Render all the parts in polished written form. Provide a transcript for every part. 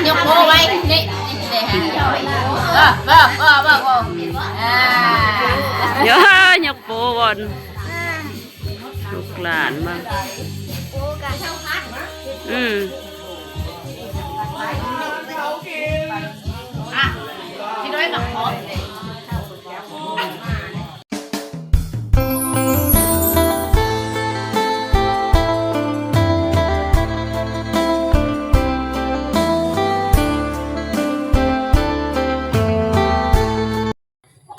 ยกโบไว้นี่เยอะยกโบวอนลูกหลานมาที่ด้วยกับพอ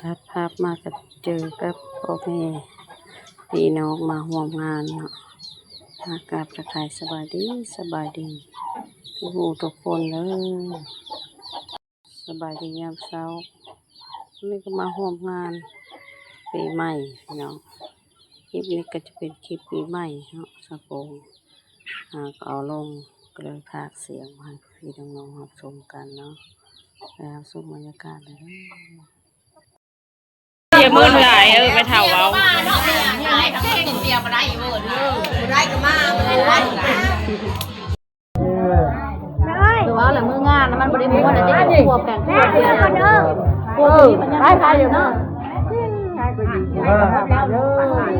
ทัดภาพมากับเจอกับพ่อแม่พี่น้องมาร่วมงานเนาะมากราบทักทายสบายดีทุกหมู่ทุกคนเลยสบายดียามเช้านี่ก็มาร่วมงานปีใหม่เนาะคลิปนี้ก็จะเป็นคลิปปีใหม่เนาะสะโพงก็เอาลงก็เลยพากเสียงให้พี่น้องรับชมกันเนาะแล้วชมบรรยากาศเลยอย่ามืดหลายไปเถาเอาเดียวมาได้อีกมื้อได้ก็มาได้แต่ว่าแหละมื้องานมันบ่ได้ม่วนได้ควบกันควบนี้มันยังได้อยู่เนาะ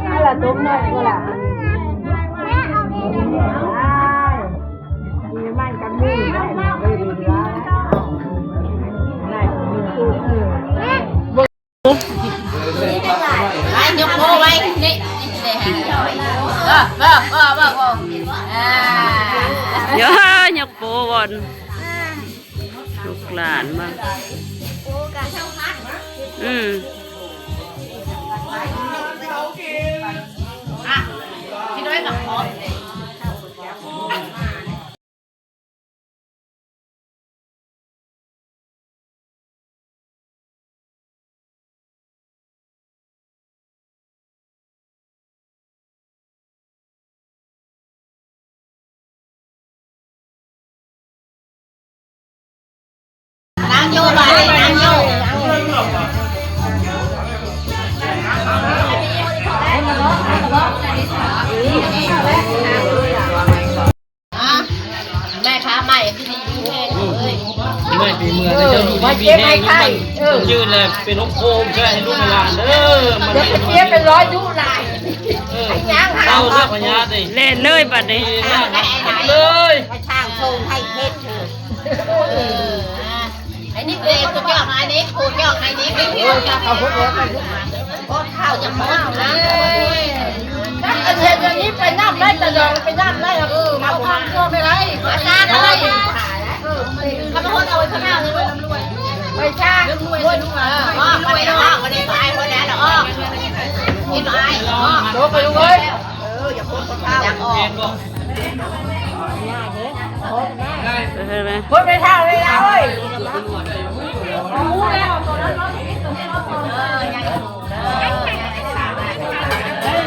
ให้ละตุ้มหน่อยก็ล่ะมีมันกันมีได้ได้ดีแล้วได้ยกโบไว้นี่เยอะยกโบวอนลูกหลานมาที่ด้วยกับพอโยบายนางโยแม่ค้าใหม่ที่ดีแม่เลยไม่ปีเมืองเจ้าอยู่ดีแห้งต้องยืนเลยเป็นนกโคมใช่ให้ลูกหลานมันเทียบเป็นร้อยยุลายเราเลือกพญาดิเล่นเลยบัดนี้เลยช่างโชว์ให้เพชรไอ้นี่เลยคุณยอดไอ้นี่คุณยอดไอ้นี่ไม่เที่ยวเขาพูดเยอะไปก็ข้าวจะหมดนะอันเดียวนี้ไปน้ำได้แต่ดองไปน้ำได้มาทำตัวไปไรมาชาอะไรเขาเป็นคนเอาไปข้างหน้าเลยรวยไปชาเรื่องรวยรวยรวยเนาะวันนี้ไปวันนั้นเนาะกินไปโตไปรวยอย่าพูดข้าวอยากออกพูดไปเท่าเลยนะเว้ยรู้แล้วตัวนั้นรถ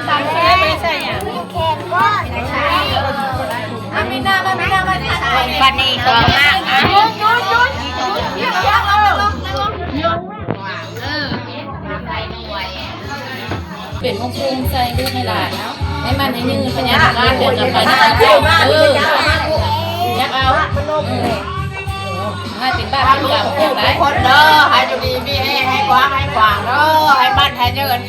ตามแค่ไม่ใช่อ่ะแค่ก้อนไม่น่าบันนี่ก็มากยุดเป็นวงกลมใส่ด้วยในหลานเนาะให้มันให้ยืนพญานาคเดินไปนะยักเอาให้เป็นบ้านเป็นแบบอย่างไรคนเด้อให้ดูดีมีให้กว้างเด้อให้บ้านให้เงิน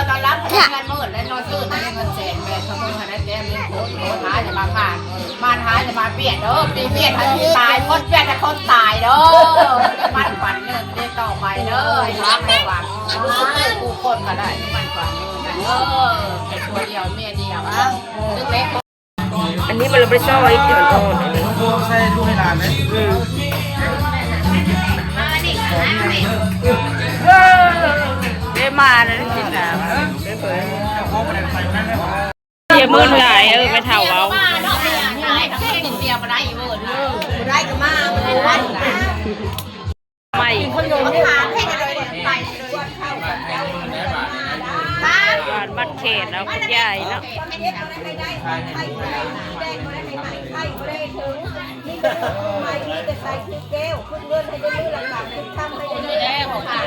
ตอนรับพนักงานมืดและนอนตื่นให้เงินแสนแม่ขโมยให้ได้แก้มเลี้ยงคนหาจะมาผ่านมันหาจะมาเปลี่ยนเด้อปีเปลี่ยนให้ตายคนเปลี่ยนให้คนตายเด้อมันฝันเงินได้ต่อไปเด้อให้รักให้หวังกูคนก็ได้มันฝันเป็นตัวเดียวเมียเดียวอ่ะซึ่งเล็กอันนี้มันเราไปซ่อยเดี๋ยวโดนใช่ลูกให้หลานไหมได้มาแล้วกินน้ำอย่ามืดหลายไปเถาเอาเดียวมาได้อีกมื้อได้ก็มาไม่คนโยนให้ให้เลยไปก่อนบัดเขตแล้วคุณยายเนาะใส่คือแก้วขึ้นเลื่อนให้ได้หลังๆขึ้นทำให้ได้แล้วค่ะ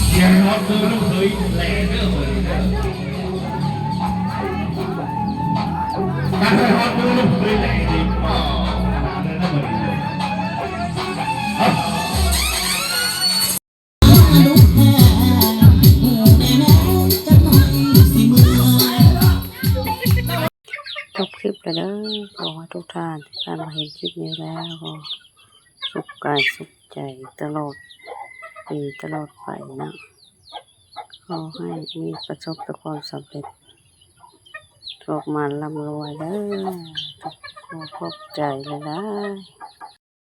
เสียงรถคือลูกเคยแรงเรื่องเลยการให้ฮอตดูลูกเคยแรงดี ขอให้ทุกท่านที่ท่านมาเห็นคลิปนี้แล้วก็สุขกายสุขใจตลอดปีตลอดไปนะขอให้มีประสบแต่ความสำเร็จโชคมันร่ำรวยเด้อขอขอบใจเลยนะ